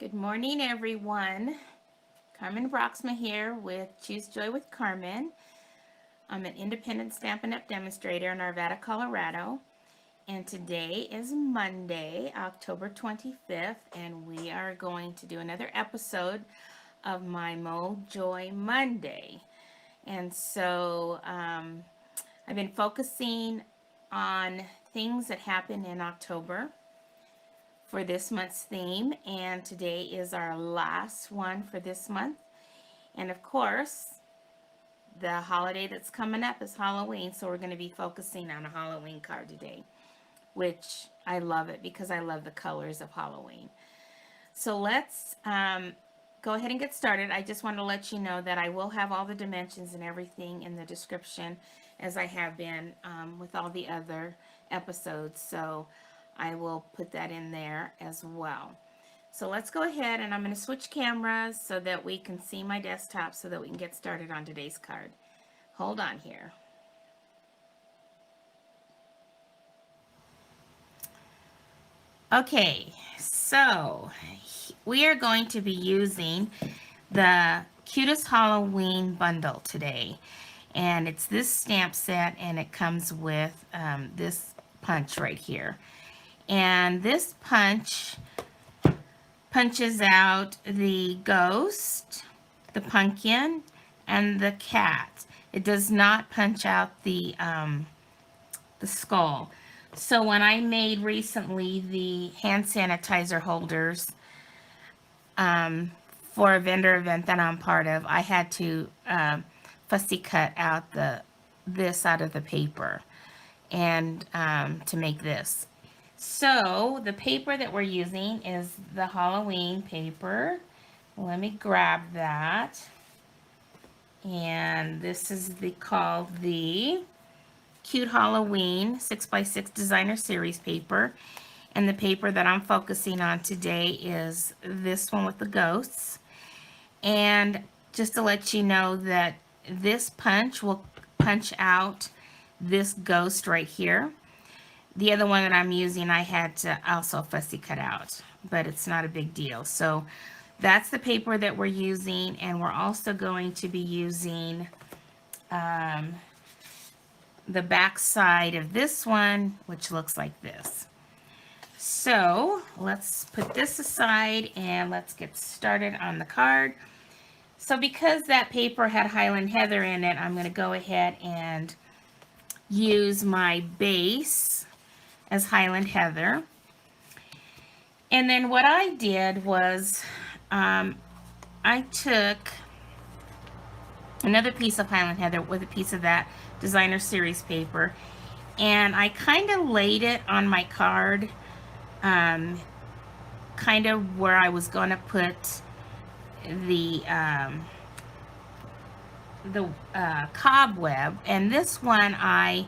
Good morning, everyone. Carmen Braaksma here with Choose Joy with Carmen. I'm an independent Stampin' Up demonstrator in Arvada, Colorado. And today is Monday, October 25th, and we are going to do another episode of my MoJOY Monday. And so I've been focusing on things that happen in October for this month's theme, and today is our last one for this month. And of course, the holiday that's coming up is Halloween, so we're going to be focusing on a Halloween card today, which I love it because I love the colors of Halloween. So let's go ahead and get started. I just want to let you know that I will have all the dimensions and everything in the description, as I have been with all the other episodes. So I will put that in there as well. So let's go ahead, and I'm going to switch cameras so that we can see my desktop so that we can get started on today's card. Hold on here. Okay, so we are going to be using the Cutest Halloween bundle today. And it's this stamp set, and it comes with this punch right here. And this punch punches out the ghost, the pumpkin, and the cat. It does not punch out the skull. So when I made recently the hand sanitizer holders for a vendor event that I'm part of, I had to fussy cut out this out of the paper and to make this. So the paper that we're using is the Halloween paper. Let me grab that. And this is called the Cute Halloween 6x6 Designer Series paper. And the paper that I'm focusing on today is this one with the ghosts. And just to let you know that this punch will punch out this ghost right here. The other one that I'm using, I had to also fussy cut out, but it's not a big deal. So that's the paper that we're using, and we're also going to be using the back side of this one, which looks like this. So let's put this aside and let's get started on the card. So because that paper had Highland Heather in it, I'm going to go ahead and use my base as Highland Heather. And then what I did was I took another piece of Highland Heather with a piece of that Designer Series paper, and I kind of laid it on my card kind of where I was going to put the cobweb. And this one I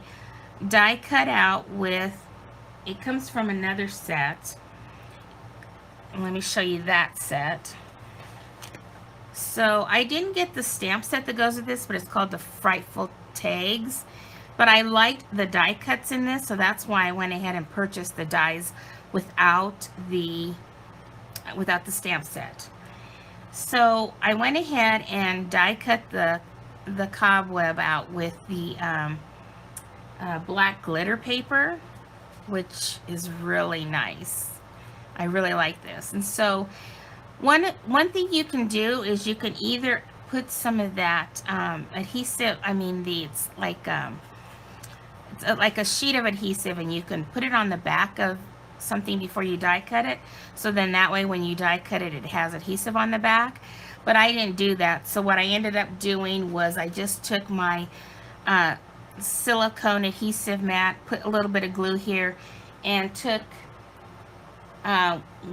die cut out with, it comes from another set. Let me show you that set. So I didn't get the stamp set that goes with this, but it's called the Frightful tags. But I liked the die cuts in this, so that's why I went ahead and purchased the dies without the stamp set. So I went ahead and die cut the cobweb out with the black glitter paper, which is really nice. I really like this. And so one thing you can do is you can either put some of that adhesive, it's like a sheet of adhesive, and you can put it on the back of something before you die cut it, so then that way when you die cut it, it has adhesive on the back. But I didn't do that, so what I ended up doing was I just took my silicone adhesive mat, put a little bit of glue here, and took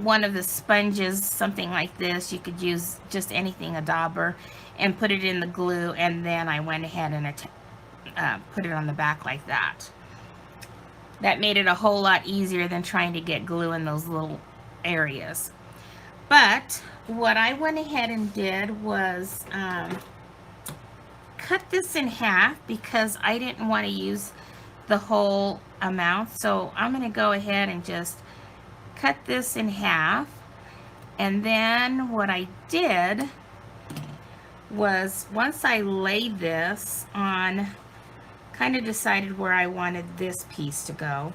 one of the sponges, something like this, you could use just anything, a dauber, and put it in the glue, and then I went ahead and put it on the back like that. That made it a whole lot easier than trying to get glue in those little areas. But what I went ahead and did was cut this in half because I didn't want to use the whole amount. So I'm going to go ahead and just cut this in half. And then what I did was, once I laid this on, kind of decided where I wanted this piece to go.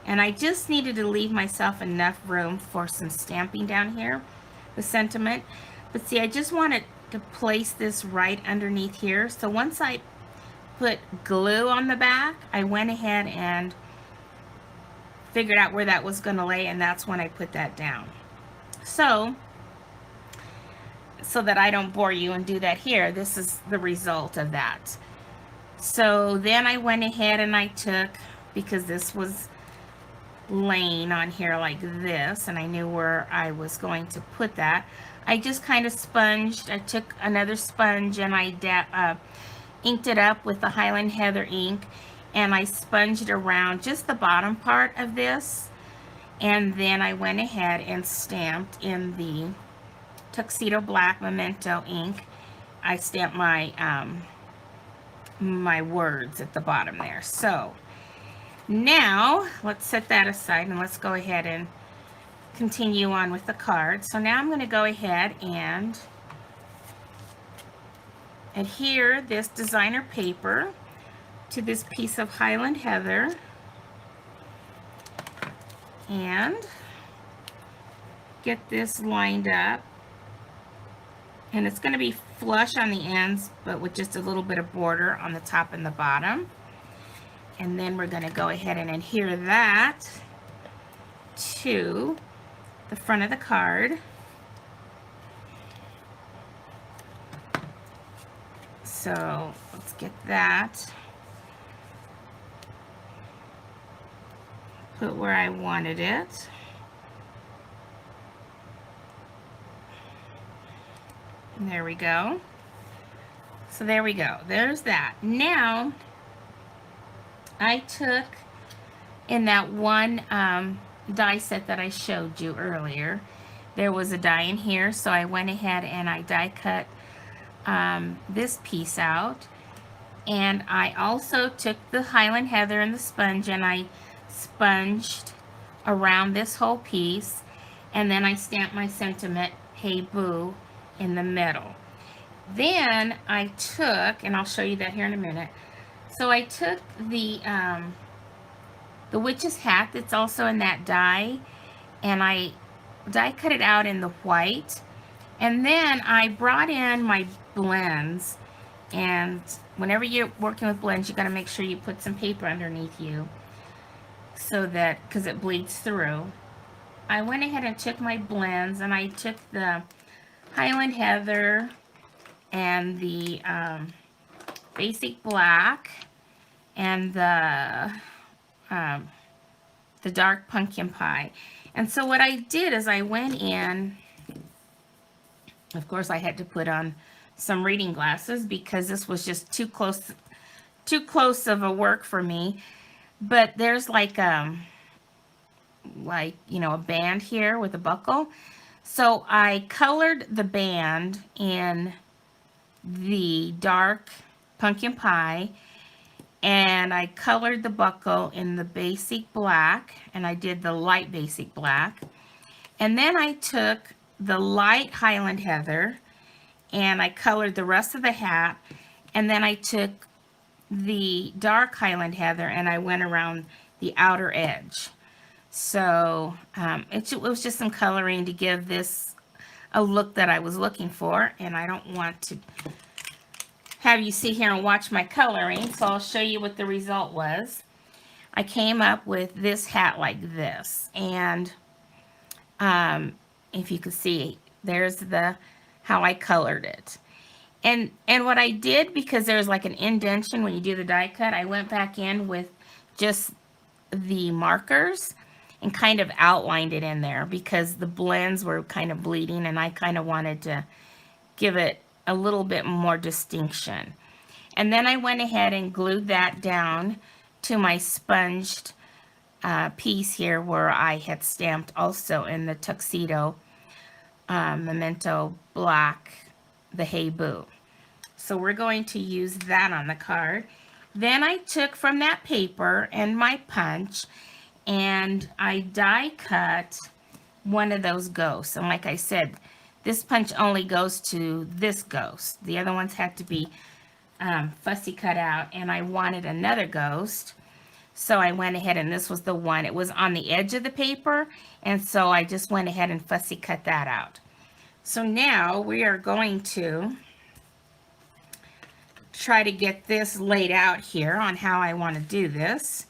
And I just needed to leave myself enough room for some stamping down here, the sentiment. But see, I just wanted to place this right underneath here. So once I put glue on the back, I went ahead and figured out where that was going to lay, and that's when I put that down. So that I don't bore you and do that here, this is the result of that. So then I went ahead and I took, because this was laying on here like this, and I knew where I was going to put that, I just kind of sponged. I took another sponge and I inked it up with the Highland Heather ink, and I sponged around just the bottom part of this, and then I went ahead and stamped in the Tuxedo Black Memento ink. I stamped my my words at the bottom there. So now let's set that aside and let's go ahead and continue on with the card. So now I'm going to go ahead and adhere this designer paper to this piece of Highland Heather and get this lined up. And it's going to be flush on the ends, but with just a little bit of border on the top and the bottom. And then we're going to go ahead and adhere that to the front of the card. So let's get that put where I wanted it. And there we go. So there we go. There's that. Now, I took in that one die set that I showed you earlier, there was a die in here, so I went ahead and I die cut this piece out. And I also took the Highland Heather and the sponge and I sponged around this whole piece, and then I stamped my sentiment, "Hey Boo," in the middle. Then I took, and I'll show you that here in a minute. So I took the witch's hat that's also in that die, and I die cut it out in the white. And then I brought in my blends, and whenever you're working with blends, you got to make sure you put some paper underneath you, so that, because it bleeds through. I went ahead and took my blends, and I took the Highland Heather and the basic black and the dark pumpkin pie. And so what I did is I went in, of course I had to put on some reading glasses because this was just too close of a work for me. But there's like you know, a band here with a buckle. So I colored the band in the dark pumpkin pie, and I colored the buckle in the basic black, and I did the light basic black. And then I took the light Highland Heather and I colored the rest of the hat, and then I took the dark Highland Heather and I went around the outer edge. So it was just some coloring to give this a look that I was looking for, and I don't want to have you sit here and watch my coloring, so I'll show you what the result was. I came up with this hat like this, and if you can see, there's how I colored it. And what I did, because there's like an indentation when you do the die cut, I went back in with just the markers and kind of outlined it in there because the blends were kind of bleeding, and I kind of wanted to give it a little bit more distinction. And then I went ahead and glued that down to my sponged piece here where I had stamped also in the Tuxedo Memento Black, the Hey Boo. So we're going to use that on the card. Then I took from that paper and my punch, and I die cut one of those ghosts. And like I said, this punch only goes to this ghost. The other ones had to be fussy cut out, and I wanted another ghost. So I went ahead, and this was the one. It was on the edge of the paper, and so I just went ahead and fussy cut that out. So now we are going to try to get this laid out here on how I want to do this.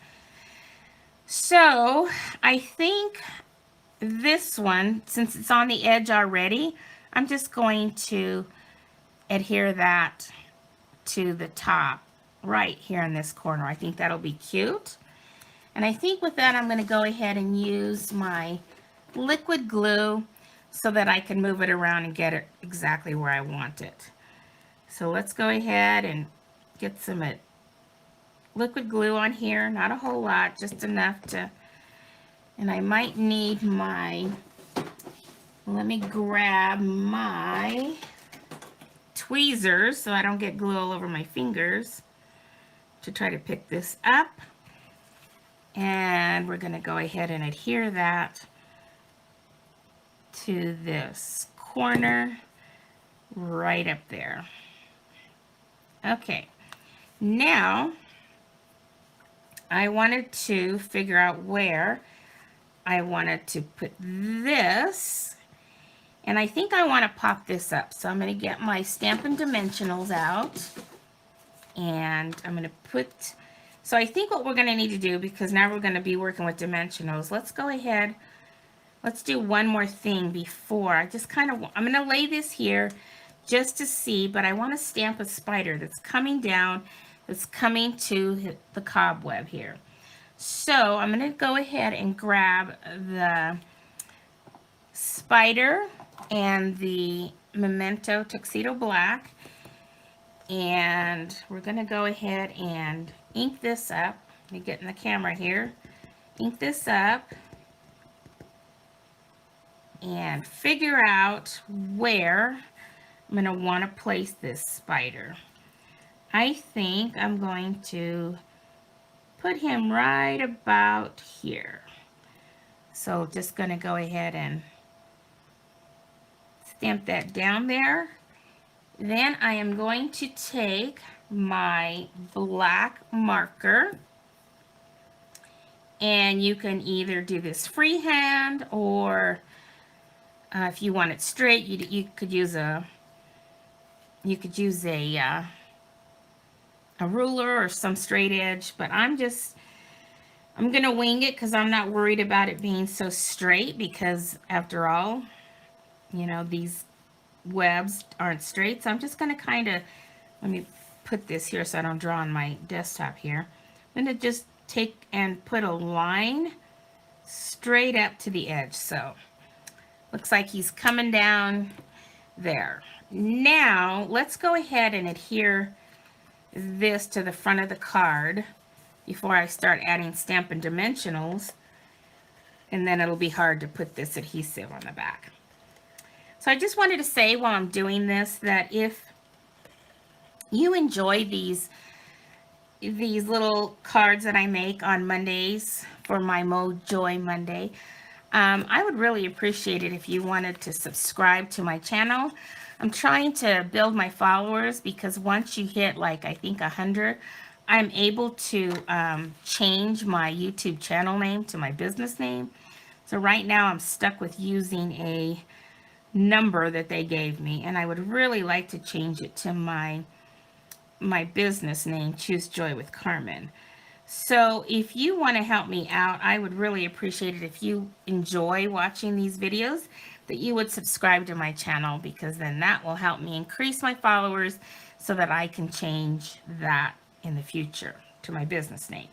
So I think this one, since it's on the edge already, I'm just going to adhere that to the top right here in this corner. I think that'll be cute. And I think with that, I'm going to go ahead and use my liquid glue so that I can move it around and get it exactly where I want it. So let's go ahead and get some liquid glue on here. Not a whole lot, just enough to, and I might need my, let me grab my tweezers so I don't get glue all over my fingers to try to pick this up. And we're going to go ahead and adhere that to this corner right up there. Okay, now I wanted to figure out where I wanted to put this, and I think I want to pop this up. So I'm going to get my Stampin' Dimensionals out, and I'm going to put, so I think what we're going to need to do, because now we're going to be working with dimensionals, let's go ahead, let's do one more thing before. I just kind of, I'm going to lay this here just to see, but I want to stamp a spider that's coming down, that's coming to the cobweb here. So I'm going to go ahead and grab the spider and the Memento Tuxedo Black, and we're going to go ahead and ink this up. Let me get in the camera here. Ink this up and figure out where I'm going to want to place this spider. I think I'm going to put him right about here. So just going to go ahead and stamp that down there. Then I am going to take my black marker, and you can either do this freehand, or if you want it straight, you could use a ruler or some straight edge, but I'm gonna wing it because I'm not worried about it being so straight, because after all, you know, these webs aren't straight. So I'm just gonna kind of, let me put this here so I don't draw on my desktop here. I'm gonna just take and put a line straight up to the edge. So looks like he's coming down there. Now let's go ahead and adhere this to the front of the card before I start adding Stampin' Dimensionals, and then it'll be hard to put this adhesive on the back. So I just wanted to say while I'm doing this that if you enjoy these little cards that I make on Mondays for my MoJOY Monday, I would really appreciate it if you wanted to subscribe to my channel. I'm trying to build my followers, because once you hit, like, I think 100, I'm able to change my YouTube channel name to my business name. So right now I'm stuck with using a number that they gave me, and I would really like to change it to my business name, Choose Joy with Carmen. So if you want to help me out, I would really appreciate it if you enjoy watching these videos, that you would subscribe to my channel, because then that will help me increase my followers so that I can change that in the future to my business name.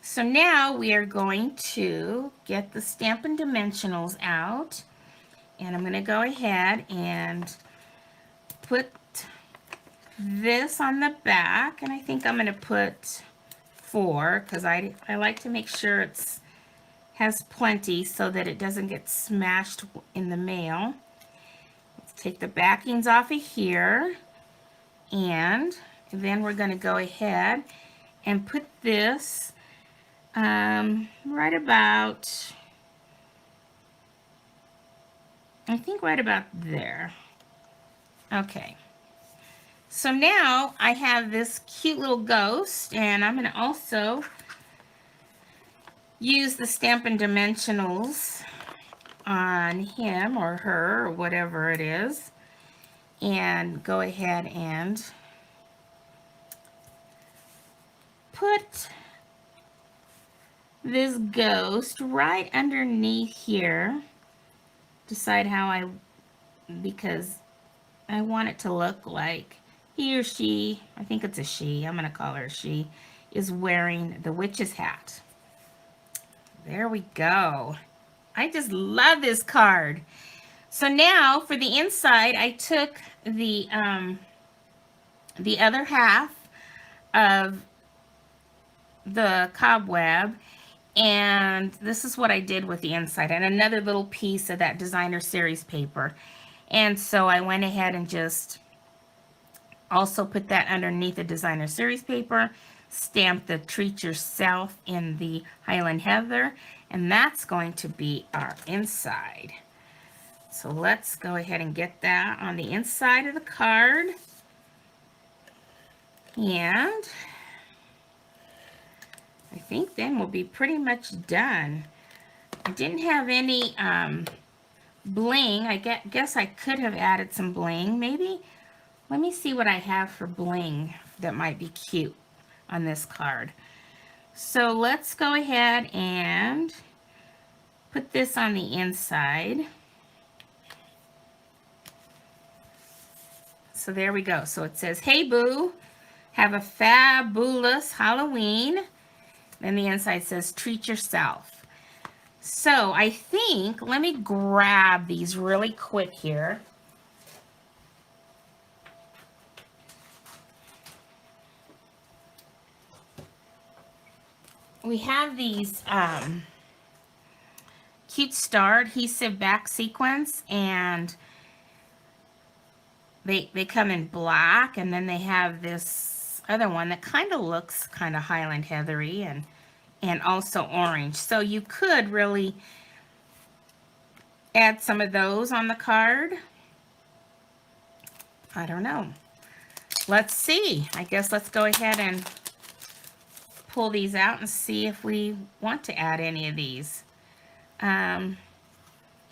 So now we are going to get the Stampin' Dimensionals out, and I'm going to go ahead and put this on the back, and I think I'm going to put 4, because I like to make sure it's has plenty so that it doesn't get smashed in the mail. Let's take the backings off of here, and then we're going to go ahead and put this right about I think right about there. Okay. So now I have this cute little ghost, and I'm going to also use the Stampin' Dimensionals on him or her or whatever it is, and go ahead and put this ghost right underneath here. Decide how because I want it to look like he or she, I think it's a she, I'm going to call her she, is wearing the witch's hat. There we go. I just love this card. So now for the inside, I took the other half of the cobweb, and this is what I did with the inside, and another little piece of that designer series paper. And so I went ahead and just also put that underneath the designer series paper, stamped the Treat Yourself in the Highland Heather, and that's going to be our inside. So let's go ahead and get that on the inside of the card. And I think then we'll be pretty much done. I didn't have any bling. I guess I could have added some bling. Maybe, let me see what I have for bling that might be cute on this card. So let's go ahead and put this on the inside. So there we go. So it says, "Hey boo, have a fabulous Halloween." Then the inside says, "Treat yourself." So I think, let me grab these really quick here. We have these cute star adhesive back sequins, and they come in black, and then they have this other one that kind of looks kind of Highland Heathery and also orange. So you could really add some of those on the card. I don't know. Let's see. I guess let's go ahead and pull these out and see if we want to add any of these.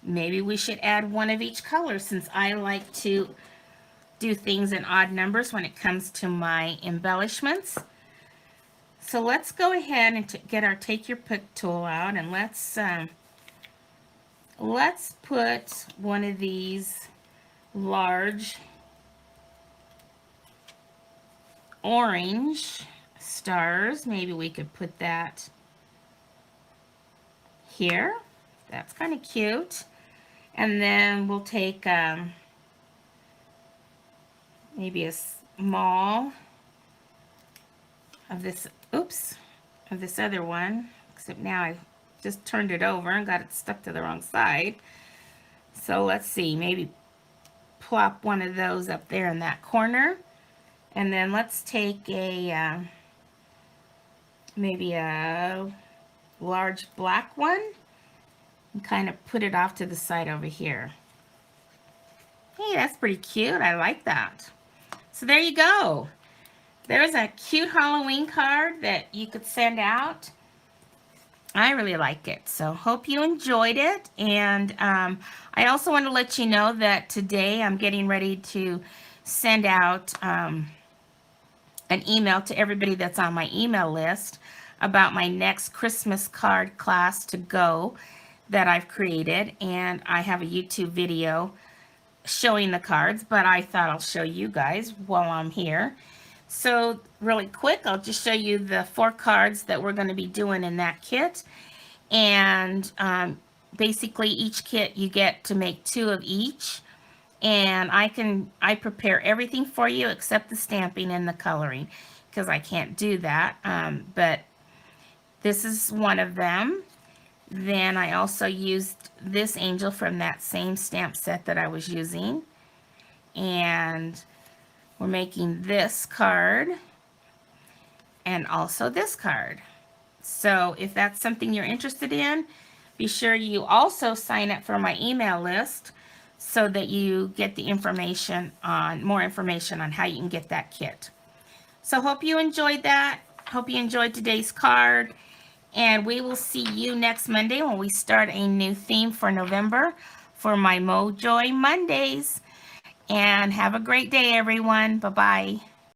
Maybe we should add one of each color, since I like to do things in odd numbers when it comes to my embellishments. So let's go ahead and get our Take Your Pick tool out, and let's put one of these large orange stars. Maybe we could put that here. That's kind of cute. And then we'll take maybe a small of this, of this other one, except now I just turned it over and got it stuck to the wrong side. So let's see, maybe plop one of those up there in that corner. And then let's take a, maybe a large black one and kind of put it off to the side over here. Hey, that's pretty cute. I like that. So there you go. There's a cute Halloween card that you could send out. I really like it. So hope you enjoyed it. And I also want to let you know that today I'm getting ready to send out an email to everybody that's on my email list about my next Christmas card class to go that I've created. And I have a YouTube video showing the cards, but I thought I'll show you guys while I'm here. So really quick, I'll just show you the 4 cards that we're going to be doing in that kit. And basically each kit you get to make 2 of each. And I prepare everything for you except the stamping and the coloring, because I can't do that. But this is one of them. Then I also used this angel from that same stamp set that I was using. And we're making this card and also this card. So if that's something you're interested in, be sure you also sign up for my email list so that you get the information on, more information on how you can get that kit. So hope you enjoyed that. Hope you enjoyed today's card. And we will see you next Monday when we start a new theme for November for my MoJOY Mondays. And have a great day, everyone. Bye-bye.